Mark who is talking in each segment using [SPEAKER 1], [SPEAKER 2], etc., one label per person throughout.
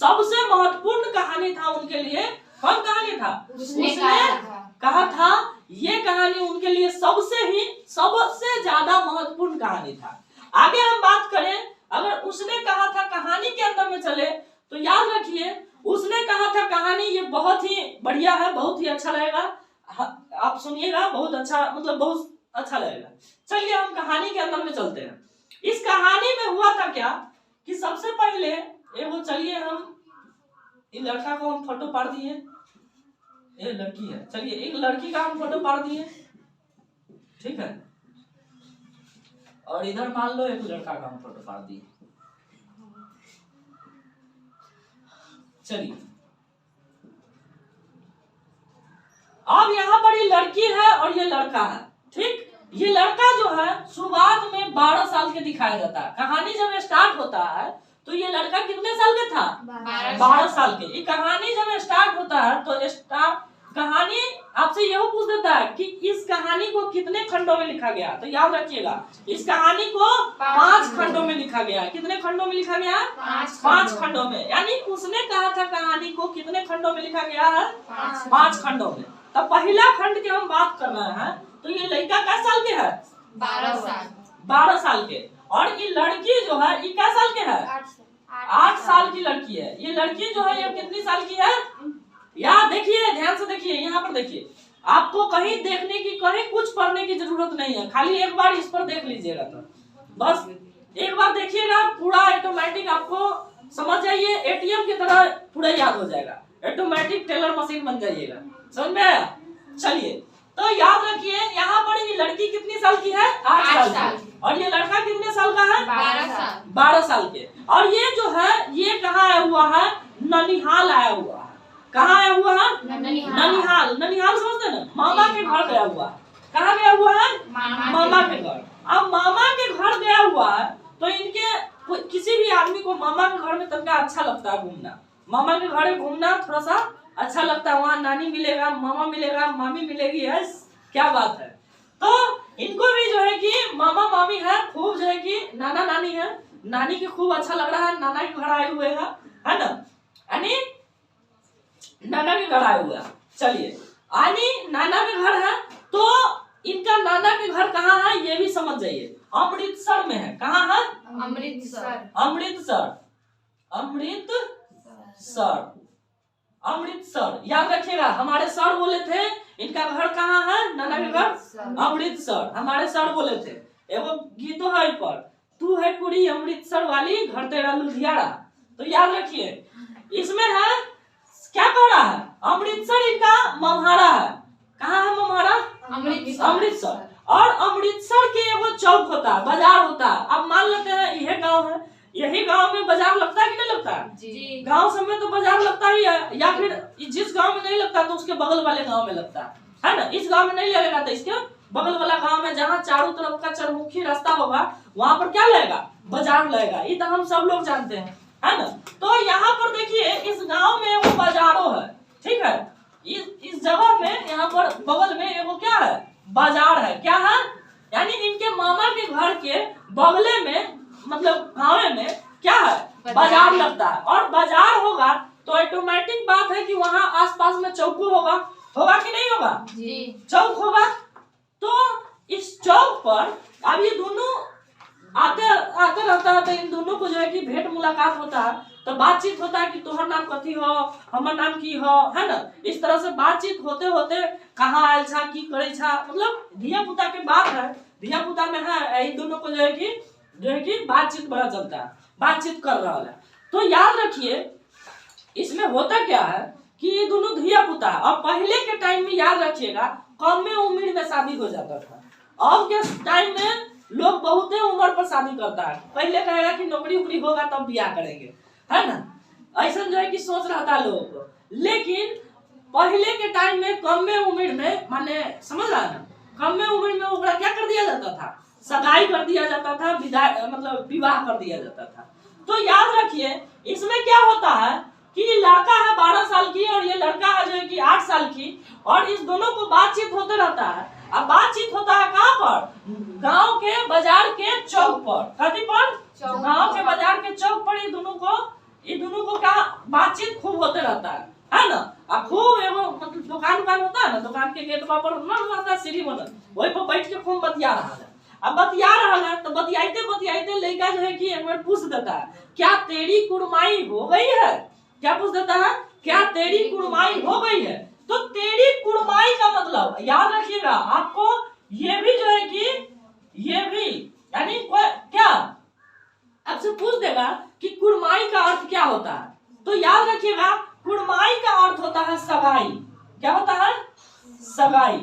[SPEAKER 1] सबसे महत्वपूर्ण कहानी था उनके लिए। कौन कहानी था?
[SPEAKER 2] उसने
[SPEAKER 1] कहा था ये कहानी उनके लिए सबसे ज्यादा महत्वपूर्ण कहानी था। आगे हम बात करें, अगर उसने कहा था कहानी के अंदर में चले तो याद रखिए उसने कहा था कहानी ये बहुत ही बढ़िया है, बहुत ही अच्छा लगेगा, आप सुनिएगा, बहुत अच्छा, मतलब बहुत अच्छा लगेगा। चलिए हम कहानी के अंदर में चलते हैं। इस कहानी में हुआ था क्या कि सबसे पहले एगो, चलिए हम इन लड़का को हम फोटो पाड़ दिए, ये लड़की है, चलिए एक लड़की का हम फोटो पाड़ दिए, ठीक है, और इधर मान लो एक लड़का का हम फोटो पाड़ दिए। चलिए अब यहाँ पर ये लड़की है और ये लड़का है, ठीक। ये लड़का जो है शुरुआत में 12 साल के दिखाया जाता है। कहानी जब स्टार्ट होता है तो ये लड़का कितने साल का था? 12 साल के। ये कहानी जब स्टार्ट होता है तो कहानी आपसे यह पूछ देता है कि इस कहानी को कितने खंडों में लिखा गया। तो याद रखिएगा इस कहानी को 5 खंडों में लिखा गया। कितने खंडों में लिखा गया? 5 खंडों में। यानी उसने कहा था कहानी को कितने खंडों में लिखा गया है? 5 खंडों में। तो पहला खंड की हम बात कर रहे हैं तो ये लड़का क्या साल के है? 12 साल के। और ये लड़की जो है ये क्या साल के है? 8 साल की लड़की है। ये लड़की जो है ये कितनी साल की है? यार देखिए, ध्यान से देखिए, यहाँ पर देखिए, आपको कहीं देखने की, कहीं कुछ पढ़ने की जरूरत नहीं है, खाली एक बार इस पर देख लीजिएगा। तो बस एक बार देखिएगा, पूरा ऑटोमेटिक आपको समझ जाइए, एटीएम की तरह पूरा याद हो जाएगा, ऑटोमेटिक टेलर मशीन बन जाइएगा। समझ में आया? चलिए तो याद रखिए यहाँ पर ये लड़की कितनी साल की है? 8 साल की। और ये लड़का कितने साल का है? 12 साल के। और ये जो है ये कहाँ आया हुआ है? ननिहाल आया हुआ है। कहाँ आया हुआ है? ननिहाल। ननिहाल समझते ना? मामा के घर गया हुआ है। कहाँ गया हुआ है? मामा के घर। अब मामा के घर गया हुआ है तो इनके किसी भी आदमी को मामा के घर में तनका अच्छा लगता है घूमना। मामा के घर घूमना थोड़ा सा अच्छा लगता है, वहाँ नानी मिलेगा, मामा मिलेगा, मामी मिलेगी, यस क्या बात है। तो इनको भी जो है कि मामा मामी है, खूब जो है कि नाना नानी है, नानी के खूब अच्छा लग रहा है, नाना के घर आए हुए है ना, यानी नाना के घर आए हुए हैं। चलिए यानी नाना के घर है तो इनका नाना के घर कहाँ है ये भी समझ जाइए, अमृतसर में है। कहाँ है? अमृतसर। याद रखिएगा, हमारे सर बोले थे इनका घर कहाँ है, नाना के घर अमृतसर। हमारे सर बोले थे, एगो गीतो है पर, तू है कुड़ी अमृतसर वाली, घर तेरा लुधियाना। तो याद रखिए इसमें है क्या कह रहा है, अमृतसर इनका मम्हारा है। कहाँ है मम्हारा? अमृतसर। और अमृतसर के एगो चौक होता है, बाजार होता है। अब मान लेते हैं यह गांव है, यही गांव में बाजार लगता है कि नहीं लगता है? गांव सब में तो बाजार लगता ही है, या फिर जिस गांव में नहीं लगता तो उसके बगल वाले गांव में लगता है ना। इस गांव में नहीं लगेगा तो इसके बगल वाला गांव में, जहाँ चारों तरफ का चरमुखी रास्ता होगा वहां पर क्या लगेगा? बाजार लगेगा। ये तो हम सब लोग जानते हैं, है ना। तो यहाँ पर देखिए इस गांव में वो बाजारों है, ठीक है। इस जगह में यहाँ पर बगल में एगो क्या है? बाजार है। क्या है? यानी इनके मामा के घर के बगले में, मतलब गाँव में क्या है? बाजार लगता है। और बाजार होगा तो ऑटोमेटिक बात है कि वहाँ आसपास में चौक होगा कि नहीं होगा? चौक होगा। तो इस चौक पर अब ये दोनों आते रहता है, तो इन दोनों को जो है कि भेंट मुलाकात होता है, तो बातचीत होता है कि तोहर नाम कथी हो, हमर नाम की हो, है ना। इस तरह से बातचीत होते होते कहाँ आयल छा, की करे छा, मतलब धिया पुता के बात है, धिया पुता में है, इन दोनों को जो है कि बातचीत बड़ा चलता है, बातचीत कर रहा है। तो याद रखिए इसमें होता क्या है कि ये दोनों धिया पुता है। और पहले के टाइम में याद रखिएगा कम उम्र में शादी हो जाता था। अब के टाइम में लोग बहुत उम्र पर शादी करता है। पहले कहेगा कि नौकरी उकरी होगा तब ब्याह करेंगे, है ना, ऐसा जो है कि सोच रहता है लोगों को। लेकिन पहले के टाइम में कम उम्र में, माने समझ रहा है ना, कम उम्र में ओकरा क्या कर दिया जाता था? सगाई कर दिया जाता था, मतलब विवाह कर दिया जाता था। तो याद रखिए इसमें क्या होता है कि लड़का है 12 साल की और ये लड़का है जो है कि 8 साल की, और इस दोनों को बातचीत होते रहता है। अब बातचीत होता है कहाँ पर? गांव के बाजार के चौक पर। कहीं पर? गांव के बाजार के चौक पर ये दोनों को ये दोनों को क्या बातचीत खूब होते रहता है ना। अब खूब एगो मतलब दुकान होता है ना, दुकान के गेट पर ना रहता है सीढ़ी बनल, वही पर बैठ के खूब बतिया रहा है। अब बतिया रहा है तो बतियाते बतियाते लड़का जो है कि एक बार पूछ देता है, क्या तेरी कुड़माई हो गई है? क्या पूछ देता है, क्या तेरी कुड़माई हो गई है? तो तेरी कुड़माई का मतलब याद रखिएगा आपको, ये भी जो है कि ये भी यानी क्या आपसे पूछ देगा कि कुड़माई का अर्थ क्या होता है, तो याद रखिएगा कुड़माई का अर्थ होता है सगाई। क्या होता है? सगाई।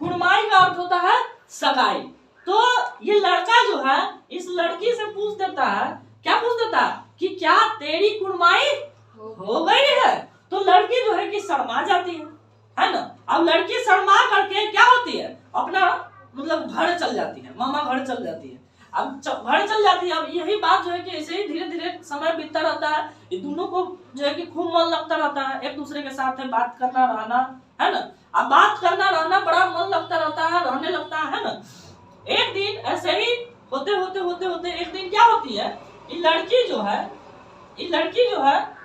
[SPEAKER 1] कुड़माई का अर्थ होता है सगाई। तो ये लड़का जो है इस लड़की से पूछ देता है, क्या पूछ देता है कि क्या तेरी कुड़माई हो गई है? तो लड़की जो है कि शर्मा जाती है ना। अब लड़की शर्मा करके क्या होती है, अपना मतलब घर चल जाती है, मामा घर चल जाती है। अब घर चल जाती है। अब यही बात जो है कि ऐसे ही धीरे धीरे समय बीतता रहता है, ये दोनों को जो है कि खूब मन लगता रहता है, एक दूसरे के साथ में बात करना रहना, है ना। अब बात करना रहना बड़ा मन लगता रहता है, रहने लगता है ना। एक दिन ऐसे ही होते होते होते होते एक दिन क्या होती है, ये लड़की जो है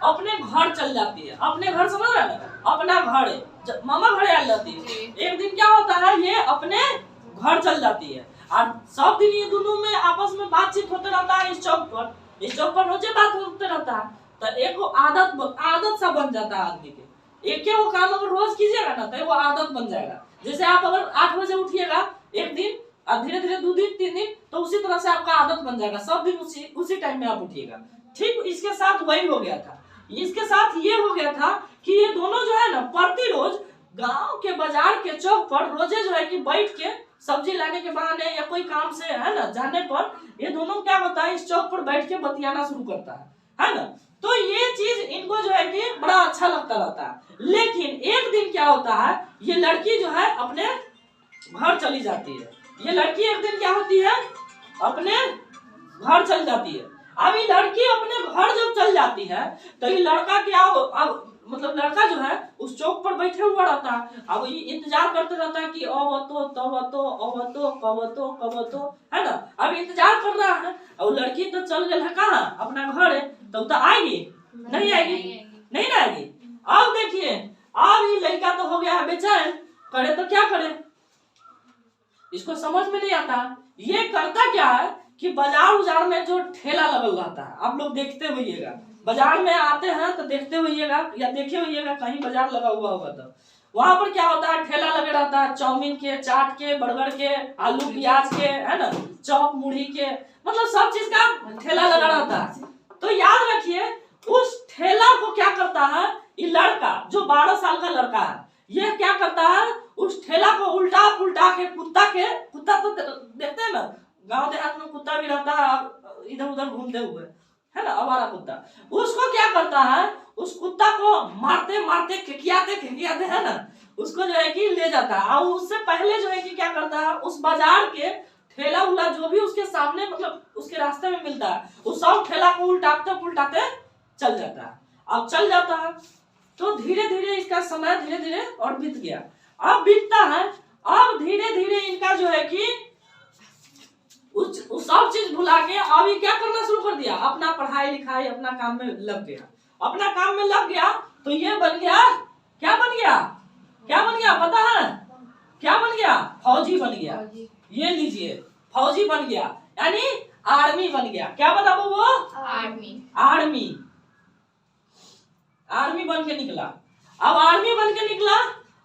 [SPEAKER 1] अपने घर चल जाती है। अपने घर समझ रहे हैं, अपना घर मामा घर आ जाती है। एक दिन क्या होता है, ये अपने घर चल जाती है और सब दिन ये दोनों में आपस में बातचीत होते रहता है। इस चौक पर रोजे बात होते रहता है। तो एक आदत सा बन जाता है आदमी के। एक वो काम अगर रोज कीजिएगा ना तो वो आदत बन जाएगा। जैसे आप अगर 8 बजे उठिएगा एक दिन और धीरे धीरे 2 दिन 3 दिन, तो उसी तरह से आपका आदत बन जाएगा, सब दिन उसी टाइम में आप उठिएगा। ठीक इसके साथ वही हो गया था। इसके साथ ये हो गया था कि ये दोनों जो है ना प्रति रोज गांव के बाजार के चौक पर रोजे जो है कि बैठ के सब्जी लाने के बहाने या कोई काम से है ना जाने पर ये दोनों क्या होता है, इस चौक पर बैठ के बतियाना शुरू करता है ना। तो ये चीज इनको जो है कि बड़ा अच्छा लगता रहता है। लेकिन एक दिन क्या होता है, ये लड़की जो है अपने घर चली जाती है। ये लड़की एक दिन क्या होती है, अपने घर चल जाती है। अब ये लड़की अपने घर जब चल जाती है तो ये लड़का क्या अब मतलब लड़का जो है उस चौक पर बैठे हुआ रहता है। अब ये इंतजार करते रहता है कि अब तो है ना। अब इंतजार कर रहा है। और लड़की तो चल गई है कहाँ, अपना घर है, तो आएगी नहीं आएगी। अब देखिए अब ये लड़का तो हो गया है बेचैन, करे तो क्या करे, इसको समझ में नहीं आता। ये करता क्या है कि बाजार में जो ठेला लगल रहता है, आप लोग देखते होइएगा, बाजार में आते हैं तो देखते होइएगा या देखे होइएगा कहीं बाजार लगा हुआ होगा तो वहां पर क्या होता है, ठेला लगे रहता है चाउमीन के, चाट के, बर्गर के, आलू प्याज के, है ना, चौक मुढ़ी के, मतलब सब चीज का ठेला लगा रहता है। तो याद रखिए उस ठेला को क्या करता है, ये लड़का जो 12 साल का लड़का है, ये क्या करता है, उस ठेला को उल्टा पुल्टा के कुत्ता तो देखते हैं ना, गांव देहात में कुत्ता भी रहता है इधर उधर घूमते हुए, है ना, आवारा कुत्ता। उसको क्या करता है, उस कुत्ता को मारते मारते खिकियाते है ना, उसको जो है कि ले जाता है। और उससे पहले जो है कि क्या करता है, उस बाजार के ठेला उला जो भी उसके सामने मतलब उसके रास्ते में मिलता है, उस सब ठेला को उल्टाते पुल्टाते चल जाता है। अब चल जाता है तो धीरे धीरे इसका समय धीरे धीरे और बीत गया। अब बीतता है, अब धीरे धीरे इनका जो है कि उस सब चीज भुला के अब ये क्या करना शुरू कर दिया, अपना पढ़ाई लिखाई अपना काम में लग गया। अपना काम में लग गया तो ये बन गया, क्या बन गया पता है, क्या बन गया, फौजी बन गया। ये लीजिए फौजी बन गया, यानी आर्मी बन गया। क्या बना वो, आर्मी बन के निकला। अब आर्मी बन के निकला,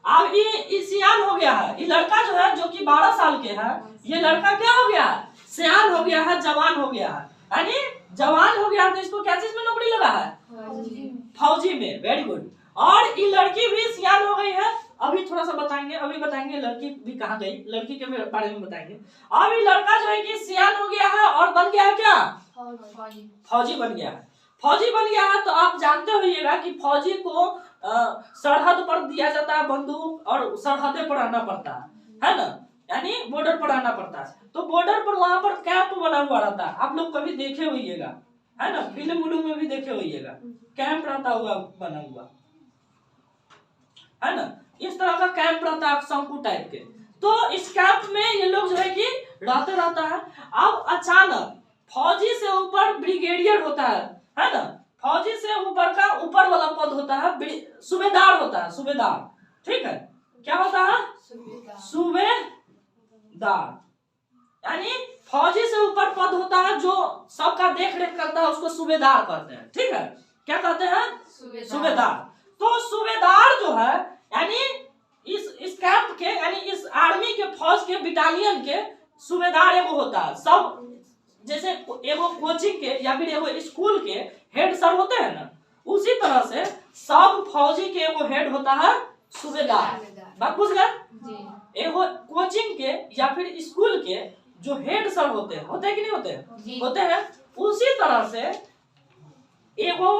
[SPEAKER 1] अब ये सियान हो गया है। ये लड़का जो है जो कि 12 साल के है, ये लड़का क्या हो गया, सियान हो गया है, जवान हो गया है। यानी जवान हो गया तो इसको क्या चीज में नौकरी लगा है, फौजी में। Very good. और ये लड़की भी सियान हो गई है। अभी थोड़ा सा बताएंगे लड़की भी कहाँ गई, लड़की के बारे में बताएंगे। अब ये लड़का जो है कि सियान हो गया है और बन गया है क्या, फौजी बन गया है। फौजी बन गया है तो आप जानते होइएगा कि फौजी को सरहद पर दिया जाता है बंदूक और सरहदे पर आना पड़ता है ना, यानी बॉर्डर पर आना पड़ता है। तो बॉर्डर पर वहां पर कैंप बना हुआ रहता है, आप लोग कभी देखे होइएगा, है ना, फिल्म उल्म में भी देखे होइएगा, कैंप रहता हुआ बना हुआ, है ना। इस तरह का कैंप रहता है शंकु टाइप के। तो इस कैंप में ये लोग जो है कि रहता है। अब अचानक फौजी से ऊपर ब्रिगेडियर होता है ना, फौजी से ऊपर का ऊपर वाला पद होता है सूबेदार होता है, सूबेदार। ठीक है, क्या होता है? सूबेदार। यानी फौजी से ऊपर पद होता है जो सबका देख रेख करता है, उसको सूबेदार कहते हैं। ठीक है, क्या कहते हैं? सूबेदार। तो सूबेदार जो है यानी इस कैंप के यानी इस आर्मी के फौज के बटालियन के सूबेदार एगो होता है। सब जैसे एगो कोचिंग के या फिर एगो स्कूल के हेड सर होते हैं ना, उसी तरह से सब फौजी के एगो हेड होता है सूबेदार। बात बुझ गए? एगो कोचिंग के या फिर स्कूल के जो हेड सर होते हैं कि नहीं होते? होते हैं। उसी तरह से एगो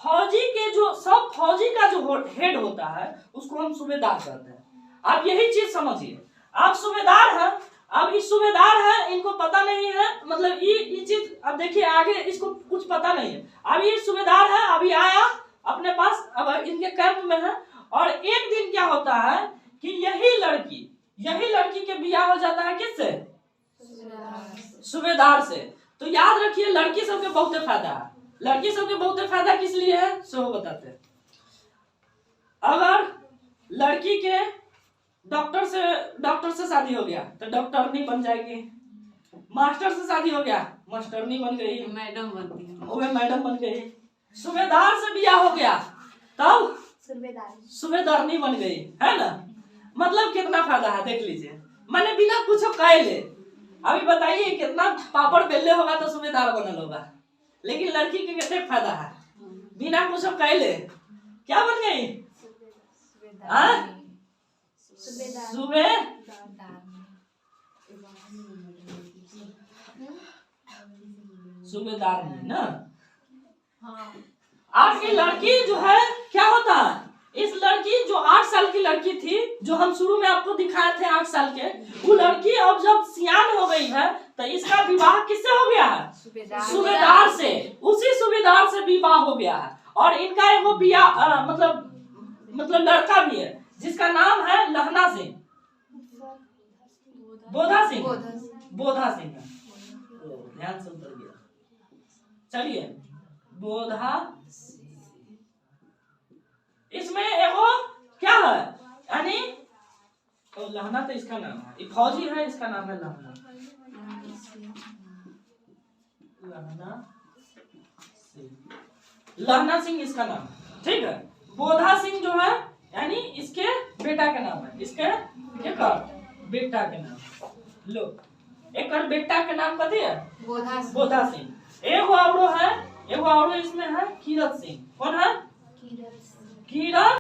[SPEAKER 1] फौजी के जो सब फौजी का जो हेड होता है उसको हम सूबेदार कहते हैं। आप यही चीज समझिए, आप सूबेदार हैं, अब इस सूबेदार है, इनको पता नहीं है, मतलब ये चीज अब देखिए आगे इसको कुछ पता नहीं है। अब ये सूबेदार है, अभी आया अपने पास, अब इनके कैंप में है, और एक दिन क्या होता है कि यही लड़की के बियाह हो जाता है किससे? सूबेदार से। तो याद रखिए लड़की सबके बहुत फायदा है। लड़की सबके बहुत फायदा किस लिए है सो बताते हैं। अगर लड़की के डॉक्टर से शादी हो गया तो डॉक्टरनी बन जाएगी, मास्टर से शादी हो गया मास्टरनी बन गई, मैडम बनती है वो मैडम बन गई, सूबेदार से बियाह हो गया तब सूबेदारनी बन गई, है ना। मतलब कितना फायदा है देख लीजिए, मैंने बिना कुछ कहे ले। अभी बताइए कितना पापड़ बेलने होगा तो सूबेदार बनल होगा, लेकिन लड़की के कितने फायदा है, बिना कुछ कहे ले क्या बन गई? सूबेदार नहीं ना। आपकी लड़की जो है क्या होता है, इस लड़की जो 8 साल की लड़की थी जो हम शुरू में आपको दिखाए थे 8 साल के, वो लड़की अब जब सियान हो गई है तो इसका विवाह किससे हो गया है? सूबेदार से। उसी सूबेदार से विवाह हो गया है। और इनका एगो मतलब लड़का भी है जिसका नाम है लहना सिंह, बोधा सिंह ध्यान से उतर गया। चलिए बोधा, इसमें एगो क्या है यानी तो लहना तो इसका नाम है, ये फौजी है, इसका नाम है लहना सिंह इसका नाम। ठीक है, बोधा सिंह जो है यानी इसके बेटा का नाम है, इसके बेटा के नाम। लो एक बेटा के नाम कथी है? बोधा सिंह। एगो औरो है, एगो औरो इसमें है कीरत सिंह। कौन है? कीरत